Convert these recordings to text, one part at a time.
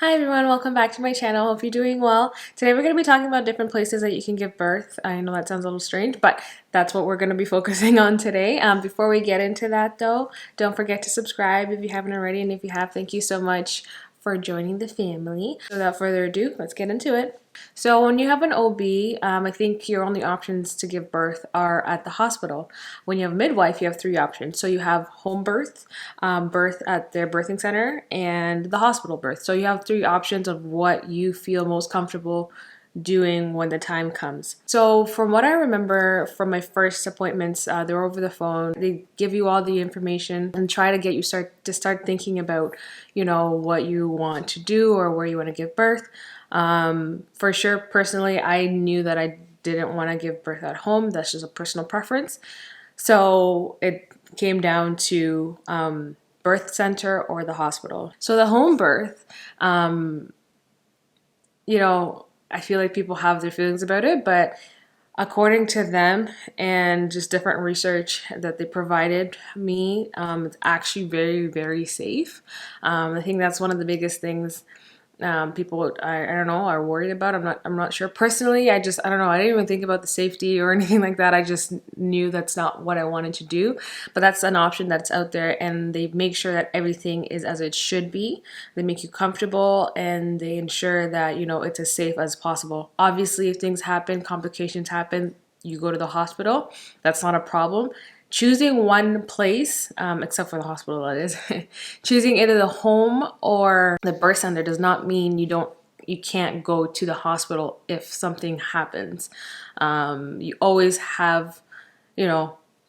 Hi everyone, welcome back to my channel. Hope you're doing well. Today we're going to be talking about different places that you can give birth. I know that sounds a little strange, but that's what we're going to be focusing on today. Before we get into that though, don't forget to subscribe if you haven't already, and if you have, thank you so much for joining the family. Without further ado, let's get into it. So when you have an OB, I think your only options to give birth are at the hospital. When you have a midwife, you have three options. So you have home birth, birth at their birthing center, and the hospital birth. So you have three options of what you feel most comfortable doing when the time comes. So from what I remember from my first appointments, they're over the phone. They give you all the information and try to get you start thinking about, what you want to do or where you want to give birth. For sure, personally, I knew that I didn't want to give birth at home. That's just a personal preference. So it came down to birth center or the hospital. So the home birth, I feel like people have their feelings about it, but according to them and just different research that they provided me, it's actually very, very safe. I think that's one of the biggest things people I don't know are worried about. I'm not sure. Personally, I don't know. I didn't even think about the safety or anything like that. I just knew that's not what I wanted to do. But that's an option that's out there, and they make sure that everything is as it should be. They make you comfortable, and they ensure that it's as safe as possible. Obviously, if things happen, complications happen, you go to the hospital. That's not a problem. Choosing one place, except for the hospital, that is, choosing either the home or the birth center does not mean you can't go to the hospital if something happens. You always have,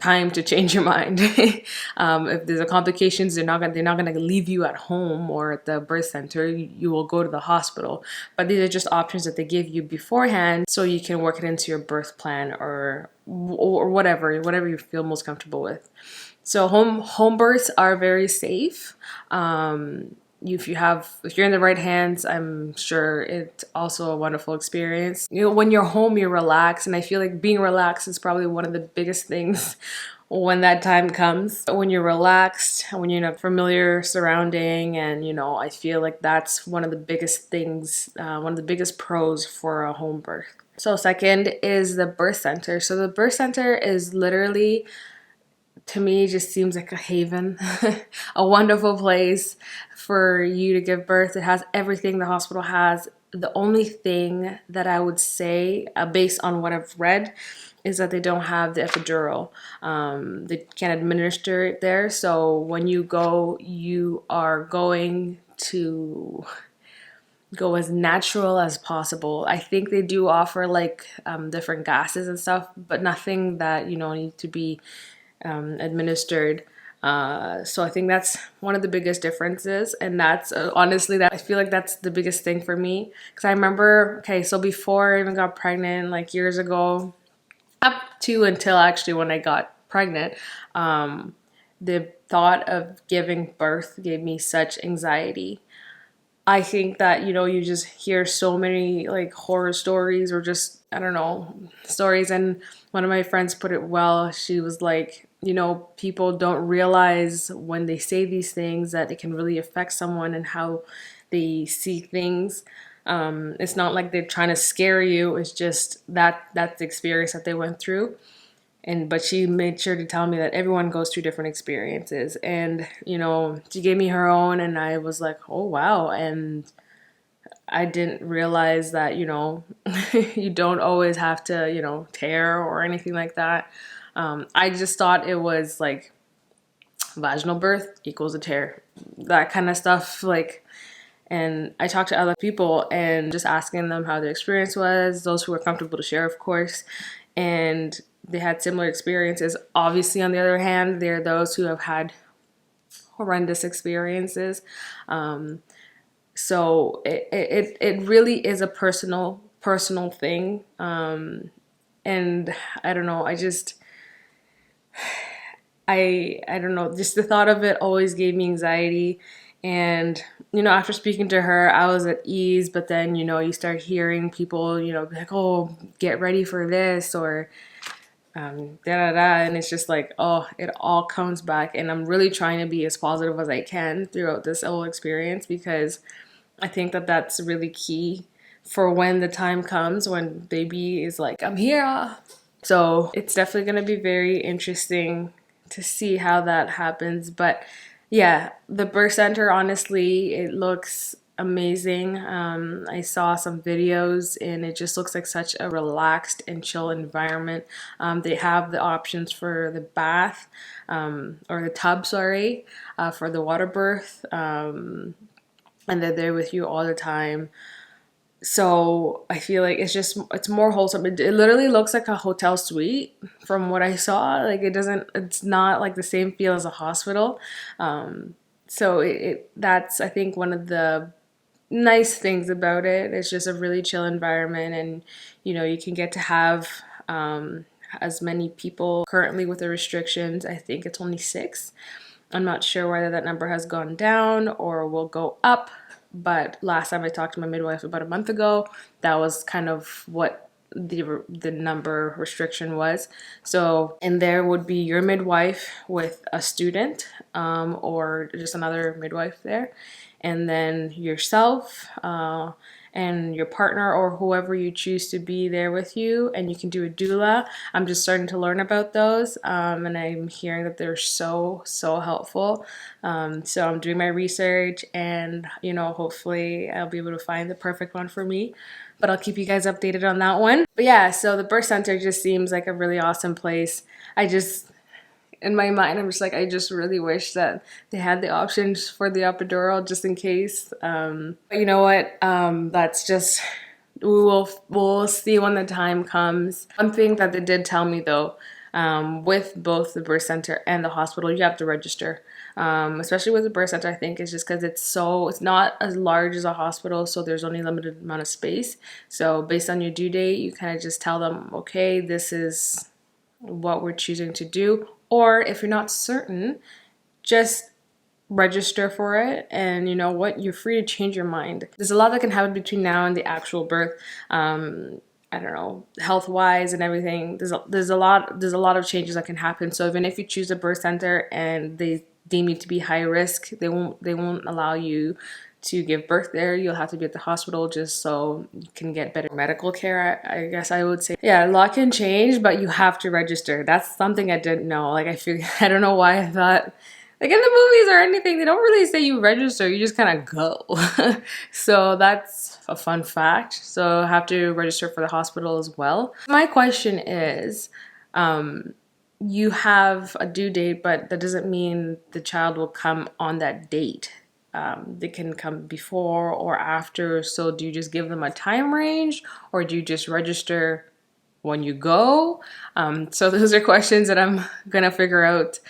time to change your mind. If there's a complications, they're not gonna leave you at home or at the birth center. You will go to the hospital. But these are just options that they give you beforehand, so you can work it into your birth plan or whatever you feel most comfortable with. So home births are very safe. If you're in the right hands, I'm sure it's also a wonderful experience. When you're home, you're relaxed, and I feel like being relaxed is probably one of the biggest things when that time comes. When you're relaxed, when you're in a familiar surrounding, and I feel like that's one of the biggest things, one of the biggest pros for a home birth. So second is the birth center. So the birth center is literally, to me, just seems like a haven, a wonderful place for you to give birth. It has everything the hospital has. The only thing that I would say, based on what I've read, is that they don't have the epidural. They can't administer it there. So when you go, you are going to go as natural as possible. I think they do offer different gases and stuff, but nothing that need to be administered. So I think that's one of the biggest differences, and that's honestly, that I feel like that's the biggest thing for me, because I remember, so before I even got pregnant, like years ago, up to until actually when I got pregnant, the thought of giving birth gave me such anxiety. I think that you just hear so many horror stories, or just I don't know, stories, and one of my friends put it well. She was like, people don't realize when they say these things that it can really affect someone and how they see things. It's not like they're trying to scare you. It's just that's the experience that they went through. But she made sure to tell me that everyone goes through different experiences, and she gave me her own, and I was like, oh wow. And I didn't realize that you don't always have to tear or anything like that. I just thought it was like vaginal birth equals a tear, that kind of stuff. And I talked to other people and just asking them how their experience was, those who were comfortable to share, of course, and they had similar experiences. Obviously, on the other hand, there are those who have had horrendous experiences. So it really is a personal thing. And I don't know, I don't know, just the thought of it always gave me anxiety. And after speaking to her, I was at ease, but then you start hearing people be like, oh, get ready for this, or da da da, and it's just like, oh, it all comes back. And I'm really trying to be as positive as I can throughout this whole experience, because I think that that's really key for when the time comes when baby is like, I'm here. So it's definitely going to be very interesting to see how that happens. But yeah, the birth center, honestly, it looks amazing. I saw some videos and it just looks like such a relaxed and chill environment. They have the options for the bath, or the tub, sorry, for the water birth. And they're there with you all the time. So I feel like it's more wholesome. It literally looks like a hotel suite from what I saw. Like it's not like the same feel as a hospital. So that's, I think, one of the nice things about it. It's just a really chill environment, and you can get to have as many people. Currently with the restrictions, I think it's only 6. I'm not sure whether that number has gone down or will go up, but last time I talked to my midwife about a month ago, that was kind of what the number restriction was. So, and there would be your midwife with a student, or just another midwife there, and then yourself, and your partner or whoever you choose to be there with you, and you can do a doula. I'm just starting to learn about those, and I'm hearing that they're so helpful. So I'm doing my research, and hopefully I'll be able to find the perfect one for me, but I'll keep you guys updated on that one. But yeah, so the birth center just seems like a really awesome place. In my mind, I'm just like, I just really wish that they had the options for the epidural just in case. But you know what? That's just, we'll see when the time comes. One thing that they did tell me though, with both the birth center and the hospital, you have to register. Especially with the birth center, I think it's just because it's not as large as a hospital, so there's only a limited amount of space. So based on your due date, you kind of just tell them, okay, this is what we're choosing to do. Or if you're not certain, just register for it, and you know what, you're free to change your mind. There's a lot that can happen between now and the actual birth. I don't know, health wise and everything. There's a lot of changes that can happen. So even if you choose a birth center and they deem you to be high risk, they won't allow you to give birth there. You'll have to be at the hospital just so you can get better medical care, I guess I would say. Yeah, a lot can change, but you have to register. That's something I didn't know. Like, I don't know why I thought, like in the movies or anything, they don't really say you register, you just kind of go. So that's a fun fact. So I have to register for the hospital as well. My question is, you have a due date, but that doesn't mean the child will come on that date. They can come before or after. So do you just give them a time range, or do you just register when you go? So those are questions that I'm gonna figure out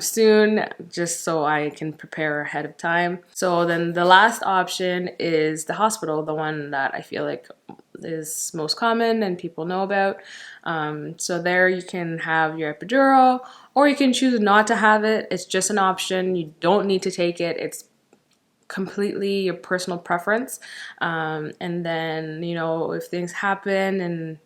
soon, just so I can prepare ahead of time. So then the last option is the hospital, the one that I feel like is most common and people know about. So there you can have your epidural, or you can choose not to have it. It's just an option. You don't need to take it. It's completely your personal preference. And then, if things happen and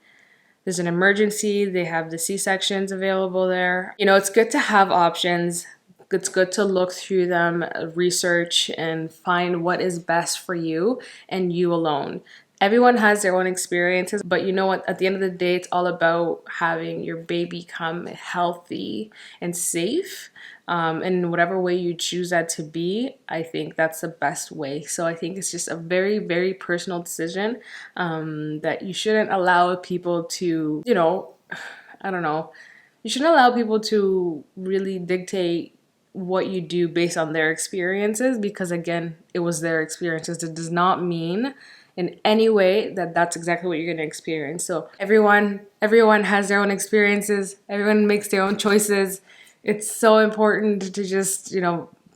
there's an emergency, they have the C-sections available there. It's good to have options. It's good to look through them, research, and find what is best for you and you alone. Everyone has their own experiences, but you know what? At the end of the day, it's all about having your baby come healthy and safe. In whatever way you choose that to be, I think that's the best way. So I think it's just a very, very personal decision, that you shouldn't allow people to, I don't know, you shouldn't allow people to really dictate what you do based on their experiences, because again, it was their experiences. It does not mean in any way that that's exactly what you're going to experience. So everyone has their own experiences. Everyone makes their own choices. It's so important to just,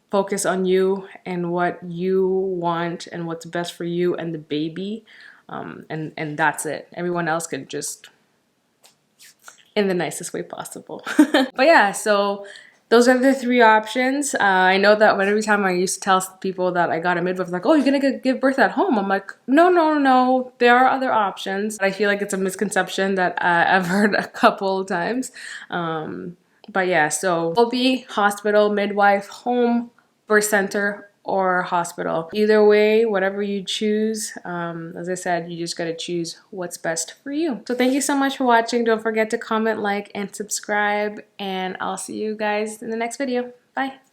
focus on you and what you want and what's best for you and the baby. And that's it. Everyone else could just, in the nicest way possible. But yeah, so those are the 3 options. I know that every time I used to tell people that I got a midwife, like, oh, you're gonna give birth at home. I'm like, no, there are other options. I feel like it's a misconception that I've heard a couple of times. But yeah, so it'll be hospital, midwife, home, birth center, or hospital. Either way, whatever you choose, as I said, you just gotta choose what's best for you. So thank you so much for watching. Don't forget to comment, like, and subscribe, and I'll see you guys in the next video. Bye.